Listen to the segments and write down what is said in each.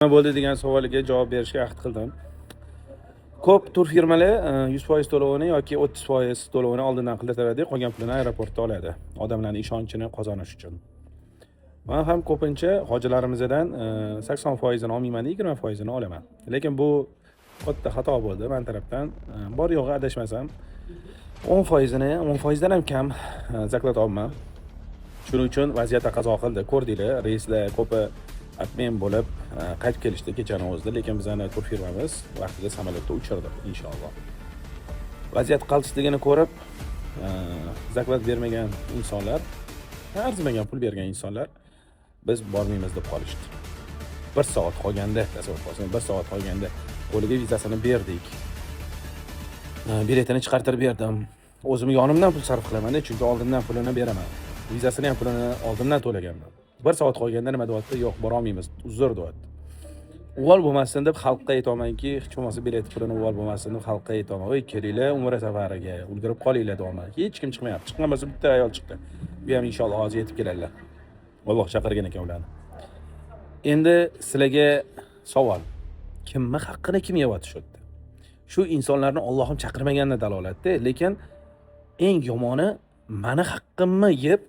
Nima bo'ldi degan savoliga javob berishga ahd qildim. Ko'p tur firmalar 100% to'lovini yoki 30% to'lovini oldindan qildiradi, qolgan pulini aeroportda oladi. Odamlarning ishonchini qozonish uchun. Men ham ko'pincha hojilarimizdan 80% ni olmayman, 20% ni olaman. Lekin bu katta xato bo'ldi men tarafdan. Bor yo'g'i adashmasam 10% ni 10% dan ham kam zaklat olman. Shuning uchun vaziyat taqozo qildi. Ko'rdinglar, reyslar ko'pi admin bo'lib qaytib kelishdi kechani o'zida, lekin bizning tur firmamiz vaqtida samolyotda uchirdi inshaalloh. Vaziyat qaltisligini ko'rib zaklat bermagan insonlar, arzimagan pul bergan insonlar biz bormaymiz deb qolishdi. 1 soat qolganda, tasavvur qilsang, 1 soat qolganda qo'liga vizasini berdik. Biletini chiqartirib berdim. O'zim yonimdan pul sarf qilaman, chunki oldindan pulini beraman. Vizasini ham pulini oldindan to'laganman. 1 soat qolganda nima deyapti? Yo'q, bora olmaymiz, uzr deyapti. Uvol bo'lmasin deb xalqqa aytamanki, hech bo'lmasa bilet pulini uvol bo'lmasin deb xalqqa aytaman. Voy, kelinglar umra safariga, ulgurib qolinglar deyman. Hech kim chiqmayapti. Chiqqan bo'lsa bitta ayol chiqdi. Bu ham inshaalloh hozir yetib keladilar. Alloh chaqirgan ekan ularni. Endi sizlarga savol. Kimni haqqini kim yeyapti shu yerda? Shu insonlarni Allohim chaqirmaganini dalolatda, lekin eng yomoni meni haqqimni yeb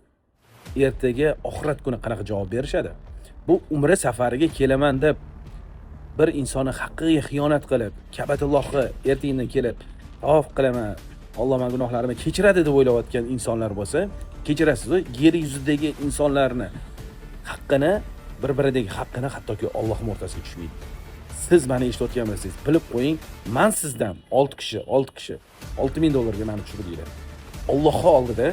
ertaga oxirat kuni qanaqa javob berishadi? Bu umra safariga kelaman deb bir insonni haqqiga xiyonat qilib, Ka'batullohga ertaga kelib, tavof qilaman, Alloh men gunohlarimni kechiradi deb o'ylayotgan insonlar bo'lsa, kechirasiz, yer yuzidagi insonlarni haqqini, bir-biridagi haqqini hattoki Allohning o'rtasiga tushmaydi. Siz meni eshitayotgan bo'lsangiz, bilib qo'ying, men sizdan 6 kishi $6,000 meni tushirdilar. Allohga oldida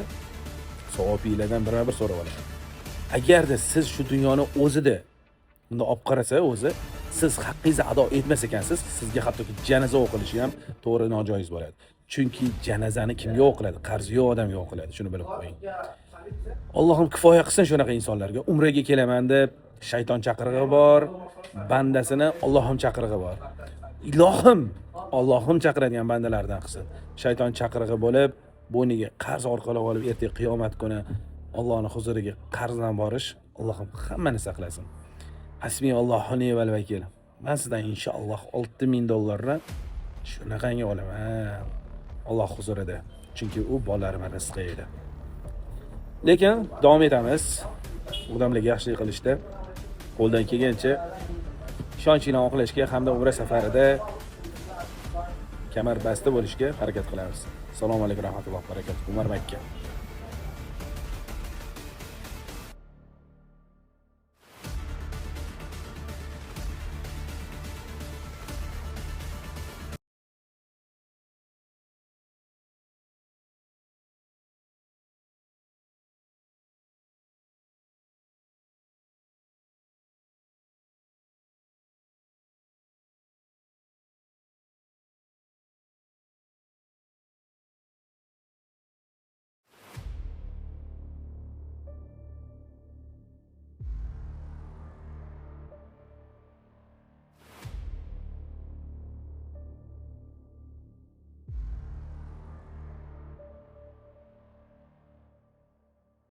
savobinglardan bir so'rab olaman. Agarda siz shu dunyoni o'zida unda olib qarasa o'zi, siz haqqingizni ado etmas ekansiz, sizga hattoki janoza o'qilishi ham to'g'ri nojoiz bo'ladi. Chunki janozani kimga o'qiladi? Qarzi yo'q odamga o'qiladi. Shuni bilib qo'ying. Allohim kifoya qilsin shunaqa insonlarga. Umraga kelaman deb shayton chaqirig'i bor, bandasini Allohim chaqirig'i bor. Ilohim, Allohim chaqiradigan bandalardan qilsin. Shayton chaqirig'i bo'lib, bo'yniga qarz orqali olib ertaga qiyomat kuni Allohning huzuriga qarzdan borish, Allohim hammani saqlasin. Hasbiyallohu ni'mal vakil. Men sizdan inshaalloh $6,000 shunaqangi olaman. Alloh huzurida. Chunki u bolalarimning rizqi edi. Lekin davom etamiz. Odamlarga yaxshilik qilishda qo'ldan kelgancha ishonchini oqlashga hamda umra safarida kamar basta bo'lishga harakat qilamiz. Assalomu alaykum va rahmatullohi va barakatuh. Umar Makka.